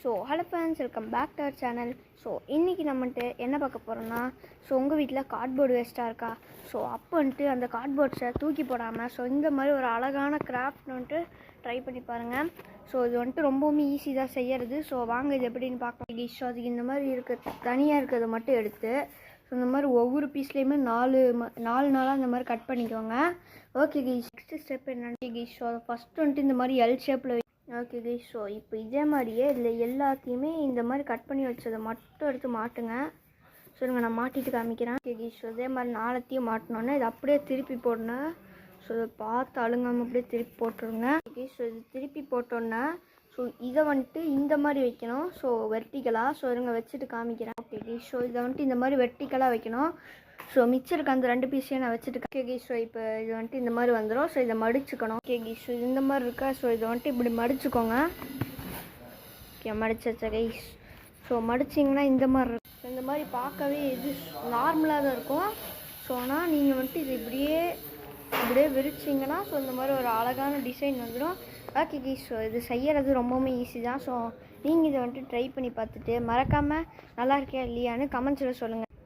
So hello friends, welcome back to our channel. So இன்றைக்கி நம்மன்ட்டு என்ன பார்க்க போகிறோன்னா, ஸோ உங்கள் வீட்டில் கார்ட்போர்டு வேஸ்ட்டாக இருக்கா? ஸோ அப்போ வந்துட்டு அந்த கார்ட்போர்ட்ஸை தூக்கி போடாமல் ஸோ இந்த மாதிரி ஒரு அழகான கிராஃப்ட் வந்துட்டு ட்ரை பண்ணி பாருங்கள். ஸோ இது வந்துட்டு ரொம்பவுமே ஈஸி தான் செய்கிறது. ஸோ வாங்க இது எப்படின்னு பார்க்கலாம். ஸோ அதுக்கு இந்த மாதிரி தனியாக இருக்கிறத மட்டும் எடுத்து ஸோ இந்த மாதிரி ஒவ்வொரு பீஸ்லேயுமே நாலு நாளாக இந்த மாதிரி கட் பண்ணிக்கோங்க. ஓகே கைஸ், நெக்ஸ்ட் ஸ்டெப் என்னென்னு கைஸ், ஸோ ஃபஸ்ட்டு வந்துட்டு இந்த மாதிரி எல் ஷேப்பில். ஓகே கைஸ், ஸோ இப்போ இதே மாதிரியே இதில் எல்லாத்தையுமே இந்த மாதிரி கட் பண்ணி வச்சதை மட்டும் எடுத்து மாட்டுங்க. சொல்லுங்க, நான் மாட்டிட்டு காமிக்கிறேன். ஓகே கைஸ், ஸோ இதே மாதிரி நாலத்தையும் மாட்டினோன்னே இதை அப்படியே திருப்பி போடணும். ஸோ இதை பார்த்து அழுங்காமல் அப்படியே திருப்பி போட்டுருங்க. ஓகே, ஸோ இது திருப்பி போட்டோன்னே ஸோ இதை வந்துட்டு இந்த மாதிரி வைக்கணும். ஸோ வெர்டிக்கலாக. ஸோ இருங்க வச்சுட்டு காமிக்கிறேன். ஓகே கைஸ், ஸோ இதை வந்துட்டு இந்த மாதிரி வெர்டிக்கலாக வைக்கணும். ஸோ மிச்சம் இருக்க அந்த ரெண்டு பீஸையும் நான் வச்சுட்டு. ஓகே கைஸ், ஸோ இப்போ இது வந்துட்டு இந்த மாதிரி வந்துடும். ஸோ இதை மடிச்சுக்கணும். ஓகே கைஸ், ஸோ இந்த மாதிரி இருக்கா. ஸோ இதை வந்துட்டு இப்படி மடிச்சுக்கோங்க. ஓகே, மடிச்சாச்சா கைஸ்? ஸோ மடிச்சிங்கன்னா இந்த மாதிரி இருக்கும். இந்த மாதிரி பார்க்கவே இது நார்மலாக தான் இருக்கும். ஸோ ஆனால் நீங்கள் வந்துட்டு இது இப்படியே விரிச்சிங்கன்னா ஸோ இந்த மாதிரி ஒரு அழகான டிசைன் வந்துடும். ஓகே கைஸ், ஸோ இது செய்யறது ரொம்பவுமே ஈஸி தான். ஸோ நீங்கள் இதை வந்துட்டு ட்ரை பண்ணி பார்த்துட்டு மறக்காமல் நல்லா இருக்கா இல்லையான்னு கமெண்ட்ஸில் சொல்லுங்கள்.